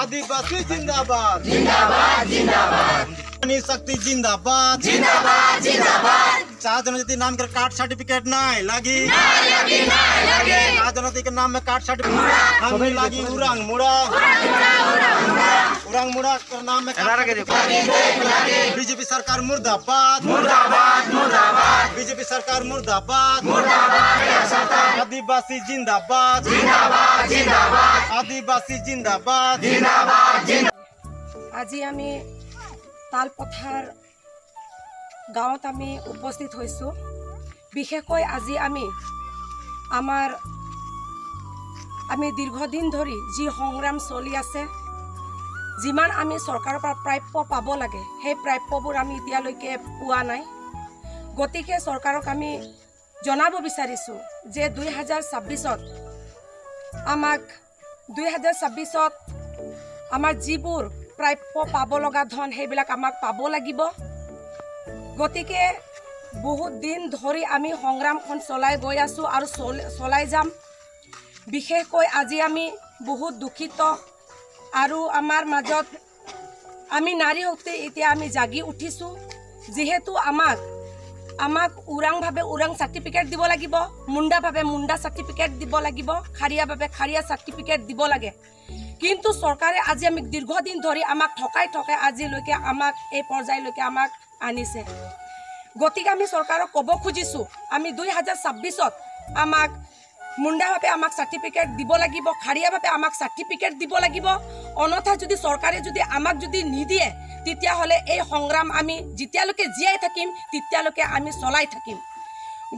आदिवासी जिंदाबाद जिंदाबाद जिंदाबाद शक्ति जिंदाबाद जिंदाबाद जिंदाबाद चार जनजाति नाम के कार्ड सर्टिफिकेट नहीं लगी लगे चार जनजाति के नाम में कार्ड सर्टिफिकेट हमें लगी उरंग मुड़ा के नाम में बीजेपी सरकार मुर्दाबाद मुर्दाबाद मुर्दाबाद बीजेपी सरकार मुर्दाबाद मुर्दाबाद आदिवासी जिंदाबाद जिंदाबाद जिंदाबाद आदिवासी जिंदाबाद जिंदाबाद আজি আমি তালপথাৰ গাঁৱত আমি উপস্থিত হৈছোঁ। বিশেষকৈ আজি আমি দীৰ্ঘদিন ধৰি যি সংগ্ৰাম চলি আছে, যিমান আমি চৰকাৰৰ পৰা প্ৰাপ্য পাব লাগে সেই প্ৰাপ্যবোৰ আমি এতিয়ালৈকে পোৱা নাই। গতিকে চৰকাৰক আমি জনাব বিচাৰিছোঁ যে 2026ত আমাৰ যিবোৰ প্ৰাপ্য পাব লগা ধন সেইবিলাক আমাক পাব লাগিব। গতিকে বহুত দিন ধৰি আমি সংগ্ৰামখন চলাই গৈ আছোঁ আৰু চলাই যাম। বিশেষকৈ আজি আমি বহুত দুখিত আৰু আমাৰ মাজত আমি নাৰী শক্তি এতিয়া আমি জাগি উঠিছোঁ। যিহেতু আমাক উৰাংভাৱে উৰাং চাৰ্টিফিকেট দিব লাগিব, মুণ্ডাভাৱে মুণ্ডা চাৰ্টিফিকেট দিব লাগিব, খাৰিয়াভাৱে খাৰিয়া চাৰ্টিফিকেট দিব লাগে। কিন্তু চৰকাৰে আজি আমি দীৰ্ঘদিন ধৰি আমাক ঠকাই আজিলৈকে আমাক এই পৰ্যায়লৈকে আমাক আনিছে। গতিকে আমি চৰকাৰক ক'ব খুজিছোঁ, আমি 2026ত আমাক মুণ্ডাভাৱে আমাক চাৰ্টিফিকেট দিব লাগিব, খাৰিয়াভাৱে আমাক চাৰ্টিফিকেট দিব লাগিব। অন্যথা যদি চৰকাৰে আমাক নিদিয়ে তেতিয়াহ'লে এই সংগ্ৰাম আমি যেতিয়ালৈকে জীয়াই থাকিম তেতিয়ালৈকে আমি চলাই থাকিম।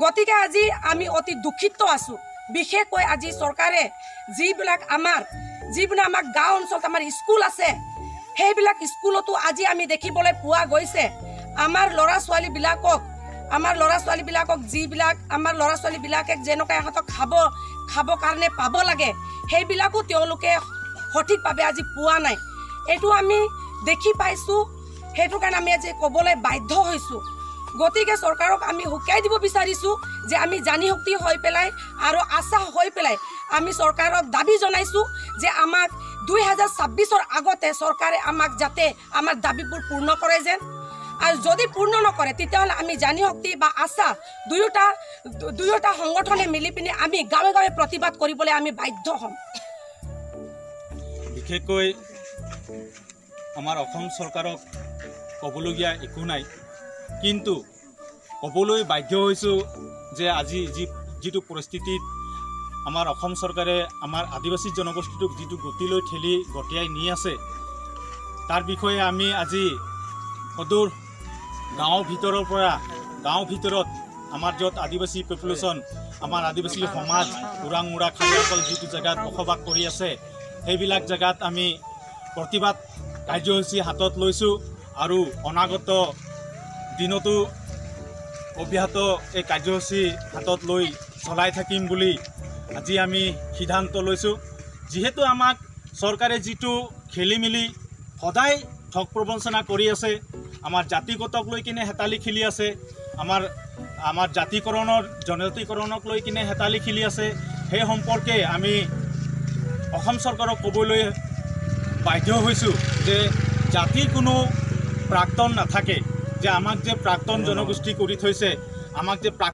গতিকে আজি আমি অতি দুখিত আছোঁ। বিশেষকৈ আজি চৰকাৰে যিবিলাক আমাৰ গাঁও অঞ্চলত আমাৰ স্কুল আছে, সেইবিলাক স্কুলতো আজি আমি দেখিবলৈ পোৱা গৈছে আমাৰ ল'ৰা ছোৱালীবিলাকক যেনেকৈ ইহঁতক খাব কাৰণে পাব লাগে সেইবিলাকো তেওঁলোকে সঠিকভাৱে আজি পোৱা নাই। এইটো আমি দেখি পাইছোঁ, সেইটো কাৰণে আমি আজি ক'বলৈ বাধ্য হৈছোঁ। গতিকে চৰকাৰক আমি হুকিয়াই দিব বিচাৰিছোঁ যে আমি জানি শক্তি হৈ পেলাই আৰু আশা হৈ পেলাই আমি চৰকাৰক দাবী জনাইছোঁ যে আমাক 2026ৰ আগতে চৰকাৰে আমাক যাতে আমাৰ দাবীবোৰ পূৰ্ণ কৰে যেন। আৰু যদি পূৰ্ণ নকৰে তেতিয়াহ'লে আমি জানি শক্তি বা আশা দুয়োটা সংগঠনে মিলি পিনি আমি গাঁৱে গাঁৱে প্ৰতিবাদ কৰিবলৈ আমি বাধ্য হ'ম। বিশেষকৈ আমাৰ অসম চৰকাৰক ক'বলগীয়া একো নাই, কিন্তু ক'বলৈ বাধ্য হৈছোঁ যে আজি যিটো পৰিস্থিতিত আমাৰ অসম চৰকাৰে আমাৰ আদিবাসী জনগোষ্ঠীটোক যিটো গতিলৈ ঠেলি গতিয়াই নি আছে তাৰ বিষয়ে আমি আজি সদূৰ গাঁৱৰ ভিতৰত আমাৰ য'ত আদিবাসী পপুলেশ্যন, আমাৰ আদিবাসী সমাজ ওৰাং মুৰা খাৰিয়াসকল যিটো জেগাত বসবাস কৰি আছে সেইবিলাক জেগাত আমি প্ৰতিবাদ কাৰ্যসূচী হাতত লৈছোঁ আৰু অনাগত দিনতো অব্যাহত এই কাৰ্যসূচী হাতত লৈ চলাই থাকিম বুলি আজি আমি সিদ্ধান্ত লৈছোঁ। যিহেতু আমাক চৰকাৰে যিটো খেলি মেলি সদায় ঠগ প্ৰবঞ্চনা কৰি আছে, আমাৰ জাতিগতক লৈ কিনে হেতালি খেলি আছে, আমাৰ জনজাতিকৰণক লৈ কিনে হেতালি খেলি আছে, সেই সম্পৰ্কে আমি অসম চৰকাৰক ক'বলৈ বাধ্য হৈছোঁ যে জাতিৰ কোনো প্ৰাক্তন নাথাকে, যে আমাক যে প্ৰাক্তন জনগোষ্ঠী কৰি থৈছে, আমাক যে